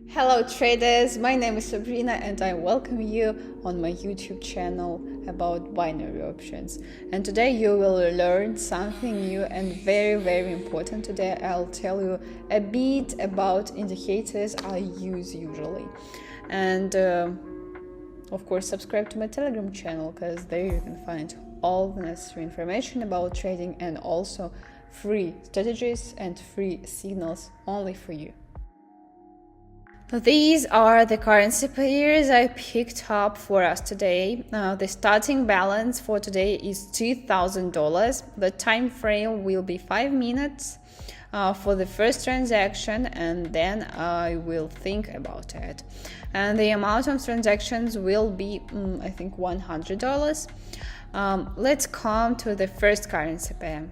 Hello traders, my name is Sabrina and I welcome you on my YouTube channel about binary options. And today you will learn something new and very important. Today I'll tell you a bit about indicators I use usually. And of course subscribe to my Telegram channel, because there you can find all the necessary information about trading and also free strategies and free signals only for you. These are the currency pairs I picked up for us today. The starting balance for today is $2,000. The time frame will be 5 minutes for the first transaction, and then I will think about it. And the amount of transactions will be, I think, $100. Let's come to the first currency pair.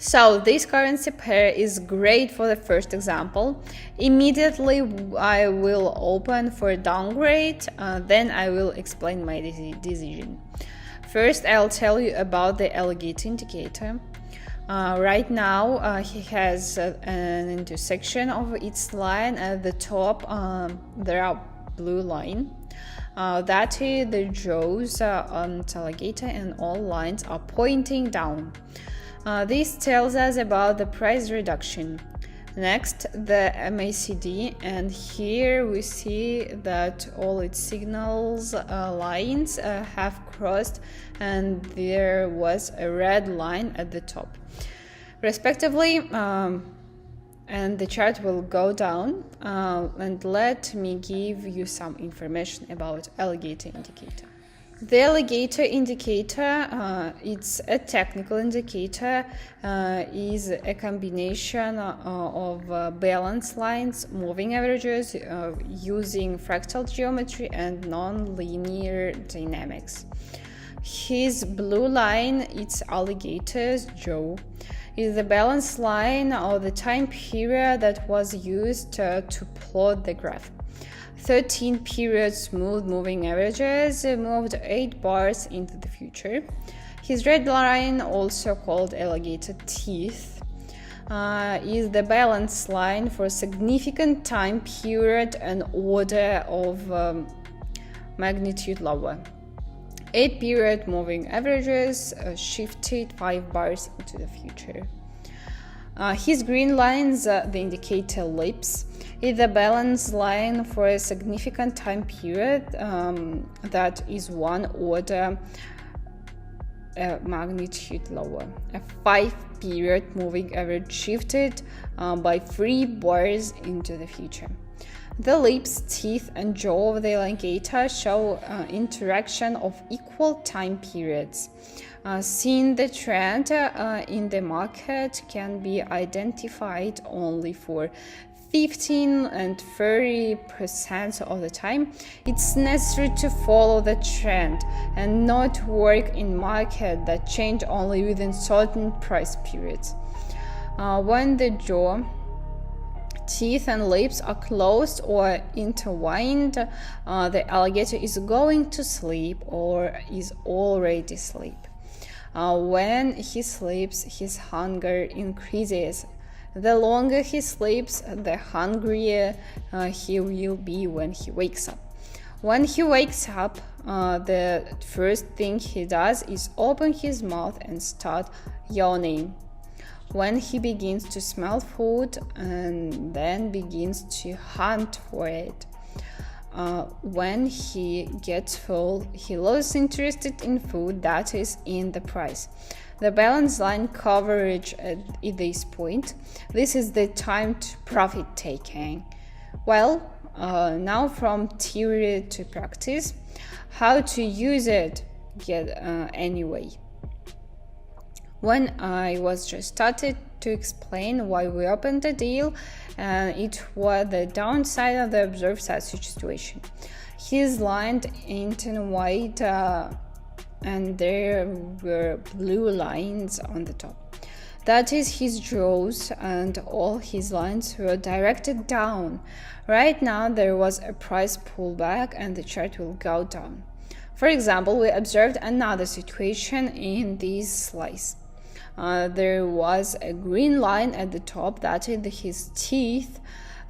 So this currency pair is great for the first example. Immediately I will open for a downgrade, then I will explain my decision. First I'll tell you about the alligator indicator. Right now he has an intersection of its line. At the top there are blue line. That is the jaws on the alligator, and all lines are pointing down. This tells us about the price reduction. Next, the MACD, and here we see that all its signals lines have crossed, and there was a red line at the top, respectively, and the chart will go down. And let me give you some information about alligator indicator. The alligator indicator, it's a technical indicator, is a combination of balance lines, moving averages, using fractal geometry and non-linear dynamics. His blue line, it's alligator's jaw, is the balance line of the time period that was used to plot the graph. 13 period smooth moving averages moved 8 bars into the future. His red line, also called alligator teeth, is the balance line for a significant time period and order of magnitude lower. 8 period moving averages shifted 5 bars into the future. His green lines, the indicator ellipse, is the balance line for a significant time period that is one order magnitude lower. A 5 period moving average shifted by 3 bars into the future. The lips, teeth, and jaw of the alligator show interaction of equal time periods. Seeing the trend in the market can be identified only for 15 and 30% of the time. It's necessary to follow the trend and not work in market that change only within certain price periods. When the jaw, teeth, and lips are closed or intertwined, the alligator is going to sleep or is already asleep. When he sleeps, his hunger increases. The longer he sleeps, the hungrier he will be when he wakes up. When he wakes up, the first thing he does is open his mouth and start yawning. When he begins to smell food and then begins to hunt for it. When he gets full, he loses interest in food, that is, in the price. The balance line coverage at this point. This is the time to profit taking. Well, now from theory to practice, how to use it anyway. When I was just started to explain why we opened the deal, it was the downside of the observed such situation. He's lined into white and there were blue lines on the top. That is his jaws, and all his lines were directed down. Right now there was a price pullback and the chart will go down. For example, we observed another situation in this slice. There was a green line at the top, that is his teeth,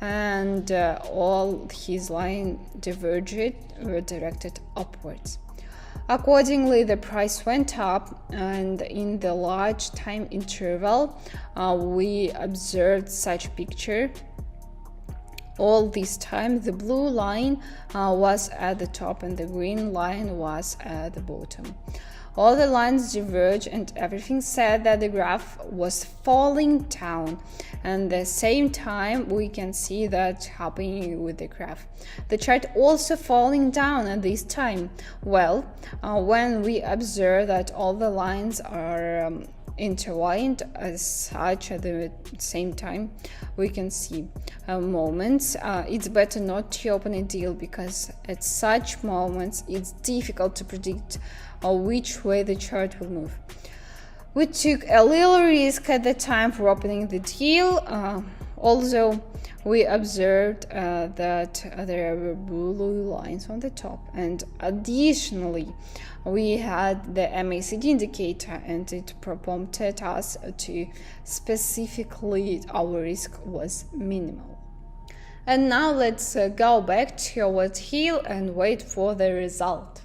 and all his line diverged were directed upwards. Accordingly, the price went up, and in the large time interval, we observed such picture. All this time, the blue line was at the top and the green line was at the bottom. All the lines diverged, and everything said that the graph was falling down. And at the same time, we can see that happening with the graph. The chart also falling down at this time. Well, when we observe that all the lines are intertwined as such at the same time, we can see moments. It's better not to open a deal, because at such moments it's difficult to predict which way the chart will move. We took a little risk at the time for opening the deal. Also, we observed that there were blue lines on the top, and additionally we had the MACD indicator, and it prompted us to specifically our risk was minimal. And now let's go back to our deal and wait for the result.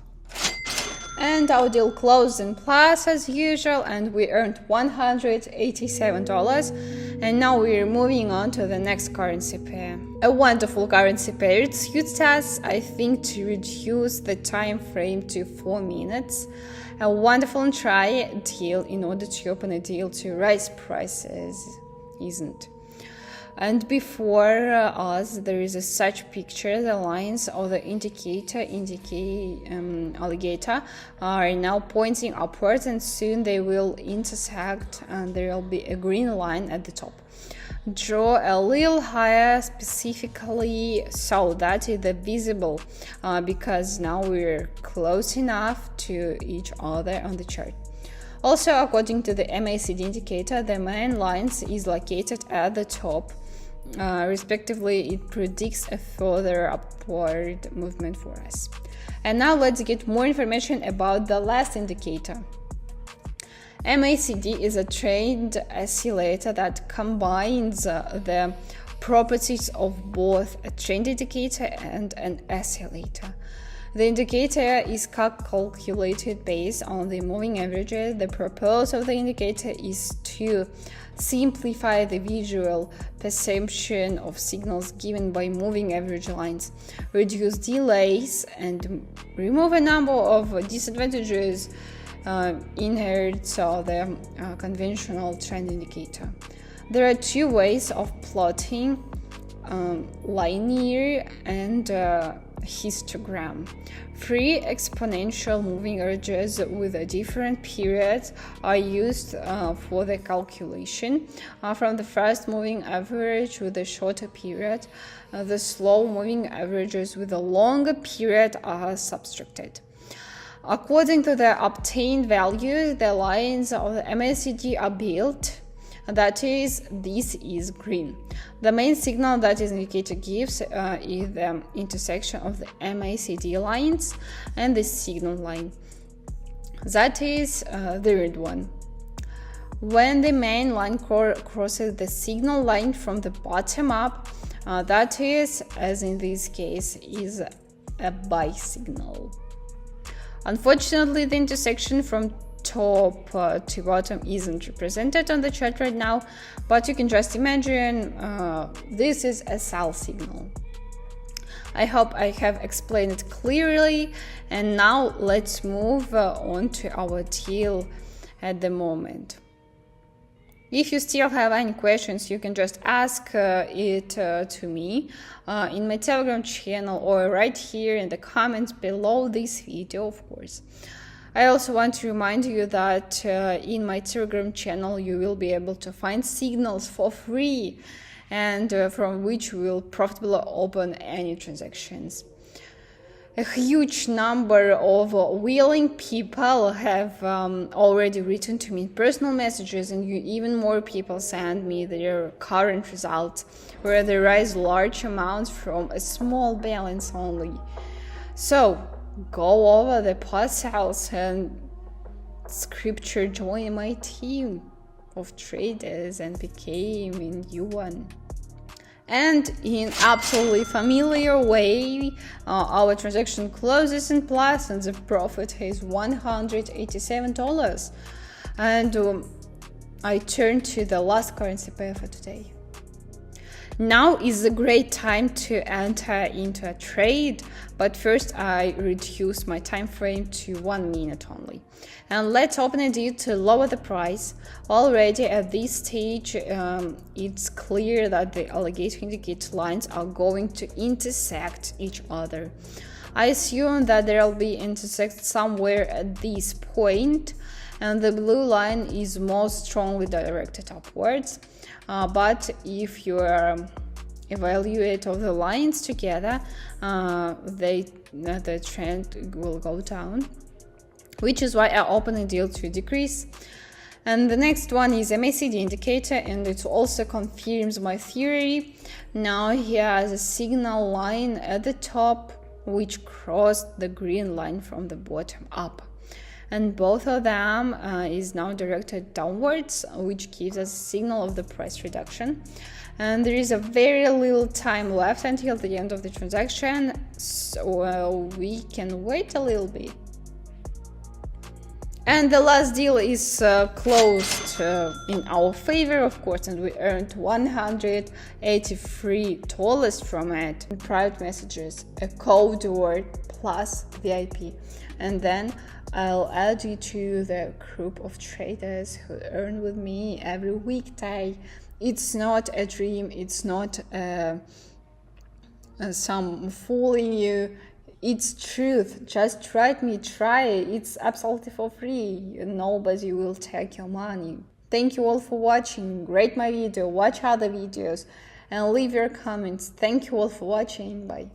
And our deal closed in plus as usual, and we earned $187. And now we're moving on to the next currency pair. A wonderful currency pair. It suits us, I think, to reduce the time frame to 4 minutes. A wonderful and try deal in order to open a deal to raise prices, isn't? And before us, there is such picture. The lines of the indicator alligator are now pointing upwards, and soon they will intersect, and there will be a green line at the top. Draw a little higher, specifically so that it's visible, because now we're close enough to each other on the chart. Also, according to the MACD indicator, the main lines is located at the top. Respectively, it predicts a further upward movement for us. And now let's get more information about the last indicator. MACD is a trend oscillator that combines the properties of both a trend indicator and an oscillator. The indicator is calculated based on the moving averages. The purpose of the indicator is to simplify the visual perception of signals given by moving average lines, reduce delays, and remove a number of disadvantages inherent to the conventional trend indicator. There are two ways of plotting: linear and histogram. 3 exponential moving averages with a different periods are used for the calculation. From the first moving average with a shorter period, the slow moving averages with a longer period are subtracted. According to the obtained values, the lines of the MACD are built. That is, this is green. The main signal that this indicator gives is the intersection of the MACD lines and the signal line. That is the red one. When the main line crosses the signal line from the bottom up, that is, as in this case, is a buy signal. Unfortunately, the intersection from top to bottom isn't represented on the chart right now, but you can just imagine this is a sell signal. I hope I have explained it clearly, and now let's move on to our deal at the moment. If you still have any questions, you can just ask it to me in my Telegram channel or right here in the comments below this video, of course. I also want to remind you that in my Telegram channel you will be able to find signals for free, and from which you will profitably open any transactions. A huge number of willing people have already written to me in personal messages, and even more people send me their current results, where they raise large amounts from a small balance only. So go over the process and scripture join my team of traders and became a new one. And in absolutely familiar way, our transaction closes in plus and the profit is $187. And I turn to the last currency pair for today. Now is a great time to enter into a trade, but first I reduce my time frame to 1 minute only. And let's open a deal to lower the price. Already at this stage, it's clear that the alligator indicator lines are going to intersect each other. I assume that they'll be intersect somewhere at this point, and the blue line is most strongly directed upwards. But if you evaluate all the lines together, the trend will go down, which is why I open a deal to decrease. And the next one is MACD indicator, and it also confirms my theory. Now he has a signal line at the top which crossed the green line from the bottom up, and both of them is now directed downwards, which gives us a signal of the price reduction. And there is a very little time left until the end of the transaction, so we can wait a little bit. And the last deal is closed in our favor, of course, and we earned $183 from it. In private messages, a code word plus VIP, and then I'll add you to the group of traders who earn with me every weekday. It's not a dream, it's not some fooling you. It's truth. Just try it. It's absolutely for free. Nobody will take your money. Thank you all for watching. Rate my video, watch other videos, and leave your comments. Thank you all for watching. Bye.